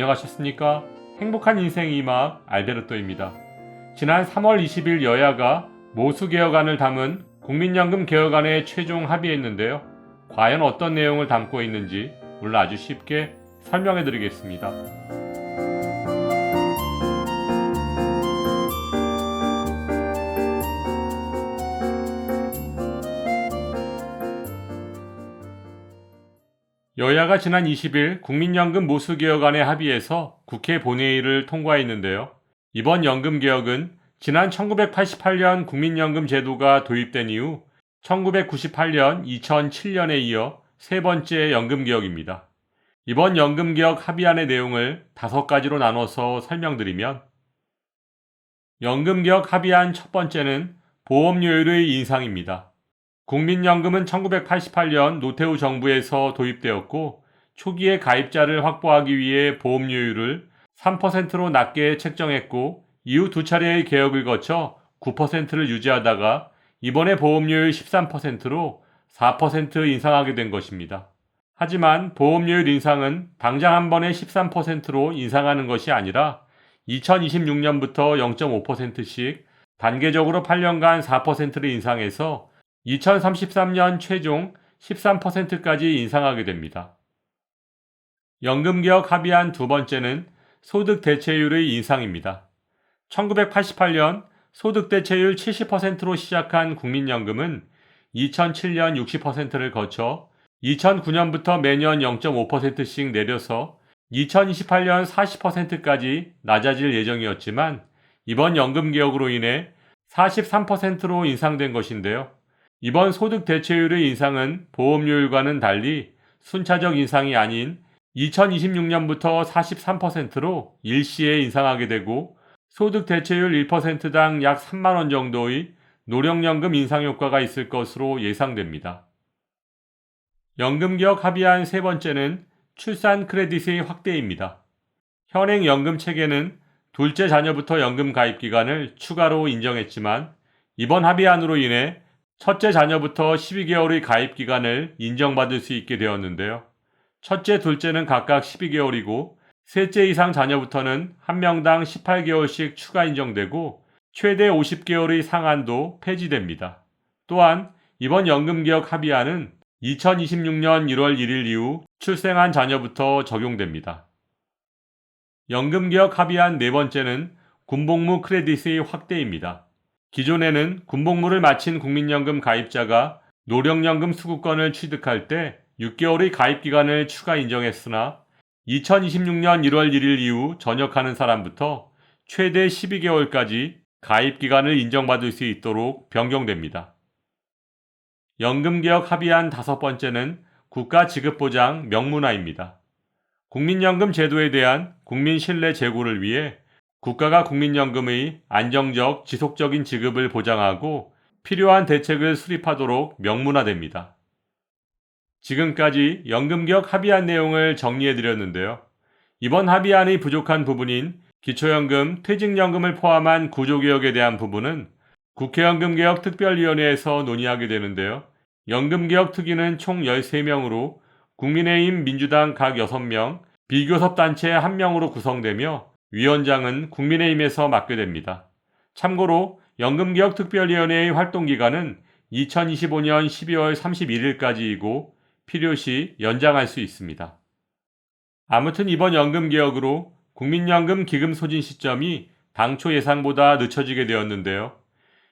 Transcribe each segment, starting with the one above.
안녕하셨습니까? 행복한 인생 이막 알베르토입니다. 지난 3월 20일 여야가 모수개혁안을 담은 국민연금 개혁안에 최종 합의했는데요. 과연 어떤 내용을 담고 있는지 오늘 아주 쉽게 설명해 드리겠습니다. 여야가 지난 20일 국민연금 모수개혁안에 합의해서 국회 본회의를 통과했는데요. 이번 연금개혁은 지난 1988년 국민연금 제도가 도입된 이후 1998년, 2007년에 이어 세 번째 연금개혁입니다. 이번 연금개혁 합의안의 내용을 5가지로 나눠서 설명드리면, 연금개혁 합의안 첫 번째는 보험료율의 인상입니다. 국민연금은 1988년 노태우 정부에서 도입되었고, 초기에 가입자를 확보하기 위해 보험료율을 3%로 낮게 책정했고, 이후 두 차례의 개혁을 거쳐 9%를 유지하다가 이번에 보험료율 13%로 4% 인상하게 된 것입니다. 하지만 보험료율 인상은 당장 한 번에 13%로 인상하는 것이 아니라 2026년부터 0.5%씩 단계적으로 8년간 4%를 인상해서 2033년 최종 13%까지 인상하게 됩니다. 연금개혁 합의안 두 번째는 소득 대체율의 인상입니다. 1988년 소득 대체율 70%로 시작한 국민연금은 2007년 60%를 거쳐 2009년부터 매년 0.5%씩 내려서 2028년 40%까지 낮아질 예정이었지만, 이번 연금개혁으로 인해 43%로 인상된 것인데요. 이번 소득 대체율의 인상은 보험료율과는 달리 순차적 인상이 아닌 2026년부터 43%로 일시에 인상하게 되고, 소득 대체율 1%당 약 3만 원 정도의 노령연금 인상 효과가 있을 것으로 예상됩니다. 연금개혁 합의안 세 번째는 출산 크레딧의 확대입니다. 현행 연금 체계는 둘째 자녀부터 연금 가입 기간을 추가로 인정했지만, 이번 합의안으로 인해 첫째 자녀부터 12개월의 가입 기간을 인정받을 수 있게 되었는데요. 첫째, 둘째는 각각 12개월이고 셋째 이상 자녀부터는 한 명당 18개월씩 추가 인정되고 최대 50개월의 상한도 폐지됩니다. 또한 이번 연금개혁 합의안은 2026년 1월 1일 이후 출생한 자녀부터 적용됩니다. 연금개혁 합의안 네 번째는 군복무 크레딧의 확대입니다. 기존에는 군복무를 마친 국민연금 가입자가 노령연금 수급권을 취득할 때 6개월의 가입기간을 추가 인정했으나 2026년 1월 1일 이후 전역하는 사람부터 최대 12개월까지 가입기간을 인정받을 수 있도록 변경됩니다. 연금개혁 합의안 다섯 번째는 국가지급보장 명문화입니다. 국민연금 제도에 대한 국민 신뢰 제고를 위해 국가가 국민연금의 안정적, 지속적인 지급을 보장하고 필요한 대책을 수립하도록 명문화됩니다. 지금까지 연금개혁 합의안 내용을 정리해드렸는데요. 이번 합의안의 부족한 부분인 기초연금, 퇴직연금을 포함한 구조개혁에 대한 부분은 국회연금개혁 특별위원회에서 논의하게 되는데요. 연금개혁 특위는 총 13명으로 국민의힘, 민주당 각 6명, 비교섭단체 1명으로 구성되며 위원장은 국민의힘에서 맡게 됩니다. 참고로 연금개혁 특별위원회의 활동기간은 2025년 12월 31일까지이고 필요시 연장할 수 있습니다. 아무튼 이번 연금개혁으로 국민연금 기금 소진 시점이 당초 예상보다 늦춰지게 되었는데요.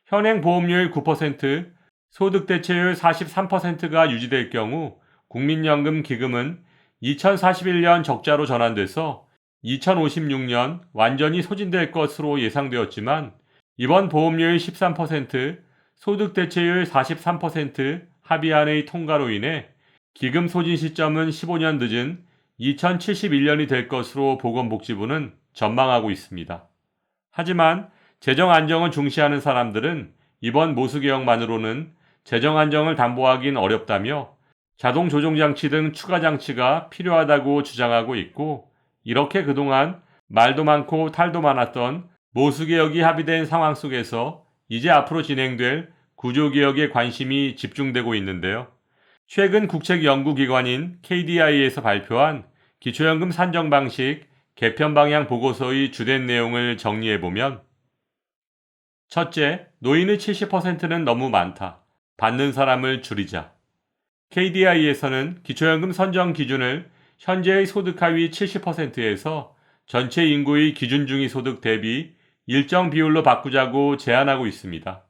현행 보험료율 9%, 소득 대체율 43%가 유지될 경우 국민연금 기금은 2041년 적자로 전환돼서 2056년 완전히 소진될 것으로 예상되었지만, 이번 보험료율 13%, 소득 대체율 43% 합의안의 통과로 인해 기금 소진 시점은 15년 늦은 2071년이 될 것으로 보건복지부는 전망하고 있습니다. 하지만 재정 안정을 중시하는 사람들은 이번 모수개혁만으로는 재정 안정을 담보하긴 어렵다며 자동 조정장치 등 추가 장치가 필요하다고 주장하고 있고, 이렇게 그동안 말도 많고 탈도 많았던 모수개혁이 합의된 상황 속에서 이제 앞으로 진행될 구조개혁에 관심이 집중되고 있는데요. 최근 국책연구기관인 KDI에서 발표한 기초연금 산정 방식 개편 방향 보고서의 주된 내용을 정리해보면 첫째, 노인의 70%는 너무 많다. 받는 사람을 줄이자. KDI에서는 기초연금 선정 기준을 현재의 소득 하위 70%에서 전체 인구의 기준 중위 소득 대비 일정 비율로 바꾸자고 제안하고 있습니다.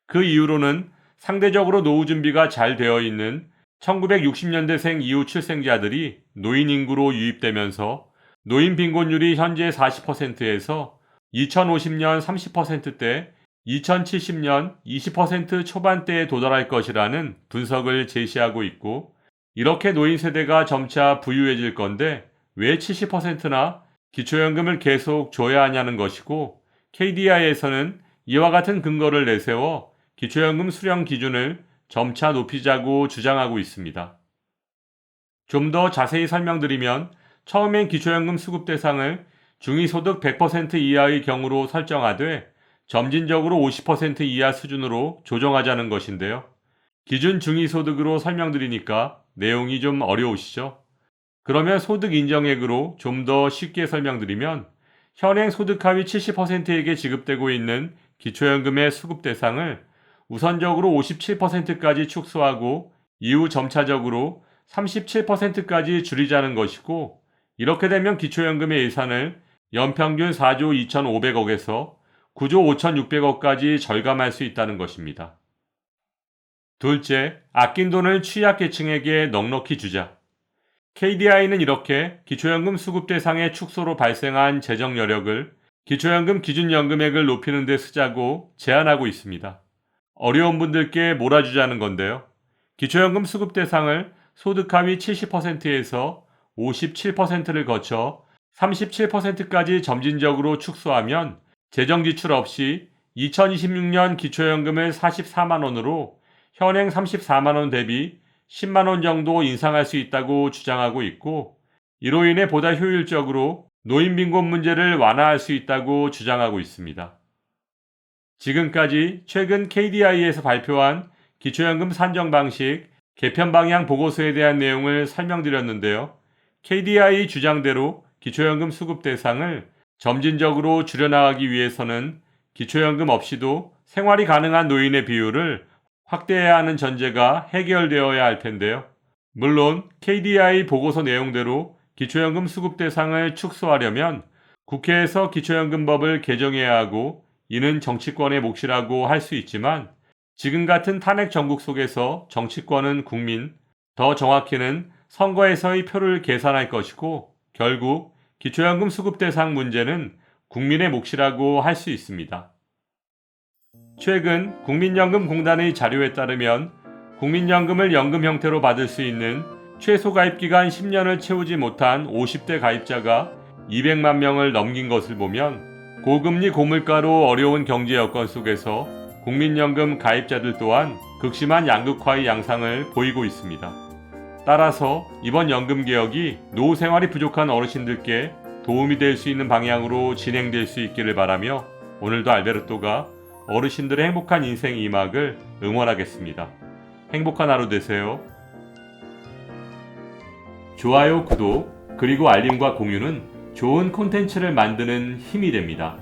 그 이유로는 상대적으로 노후 준비가 잘 되어 있는 1960년대생 이후 출생자들이 노인 인구로 유입되면서 노인 빈곤율이 현재 40%에서 2050년 30%대, 2070년 20% 초반대에 도달할 것이라는 분석을 제시하고 있고, 이렇게 노인 세대가 점차 부유해질 건데 왜 70%나 기초연금을 계속 줘야 하냐는 것이고, KDI에서는 이와 같은 근거를 내세워 기초연금 수령 기준을 점차 높이자고 주장하고 있습니다. 좀 더 자세히 설명드리면 처음엔 기초연금 수급 대상을 중위소득 100% 이하의 경우로 설정하되 점진적으로 50% 이하 수준으로 조정하자는 것인데요. 기준 중위소득으로 설명드리니까 내용이 좀 어려우시죠? 그러면 소득 인정액으로 좀 더 쉽게 설명드리면 현행 소득 하위 70%에게 지급되고 있는 기초연금의 수급 대상을 우선적으로 57%까지 축소하고 이후 점차적으로 37%까지 줄이자는 것이고, 이렇게 되면 기초연금의 예산을 연평균 4조 2,500억에서 9조 5,600억까지 절감할 수 있다는 것입니다. 둘째, 아낀 돈을 취약계층에게 넉넉히 주자. KDI는 이렇게 기초연금 수급 대상의 축소로 발생한 재정 여력을 기초연금 기준연금액을 높이는 데 쓰자고 제안하고 있습니다. 어려운 분들께 몰아주자는 건데요. 기초연금 수급 대상을 소득 하위 70%에서 57%를 거쳐 37%까지 점진적으로 축소하면 재정 지출 없이 2026년 기초연금을 44만원으로 현행 34만원 대비 10만원 정도 인상할 수 있다고 주장하고 있고, 이로 인해 보다 효율적으로 노인 빈곤 문제를 완화할 수 있다고 주장하고 있습니다. 지금까지 최근 KDI에서 발표한 기초연금 산정 방식, 개편 방향 보고서에 대한 내용을 설명드렸는데요. KDI 주장대로 기초연금 수급 대상을 점진적으로 줄여나가기 위해서는 기초연금 없이도 생활이 가능한 노인의 비율을 확대해야 하는 전제가 해결되어야 할 텐데요. 물론 KDI 보고서 내용대로 기초연금 수급 대상을 축소하려면 국회에서 기초연금법을 개정해야 하고, 이는 정치권의 몫이라고 할 수 있지만 지금 같은 탄핵 정국 속에서 정치권은 국민, 더 정확히는 선거에서의 표를 계산할 것이고, 결국 기초연금 수급 대상 문제는 국민의 몫이라고 할 수 있습니다. 최근 국민연금공단의 자료에 따르면 국민연금을 연금 형태로 받을 수 있는 최소 가입기간 10년을 채우지 못한 50대 가입자가 200만 명을 넘긴 것을 보면 고금리 고물가로 어려운 경제 여건 속에서 국민연금 가입자들 또한 극심한 양극화의 양상을 보이고 있습니다. 따라서 이번 연금개혁이 노후 생활이 부족한 어르신들께 도움이 될 수 있는 방향으로 진행될 수 있기를 바라며, 오늘도 알베르토가 어르신들의 행복한 인생 2막을 응원하겠습니다. 행복한 하루 되세요. 좋아요, 구독, 그리고 알림과 공유는 좋은 콘텐츠를 만드는 힘이 됩니다.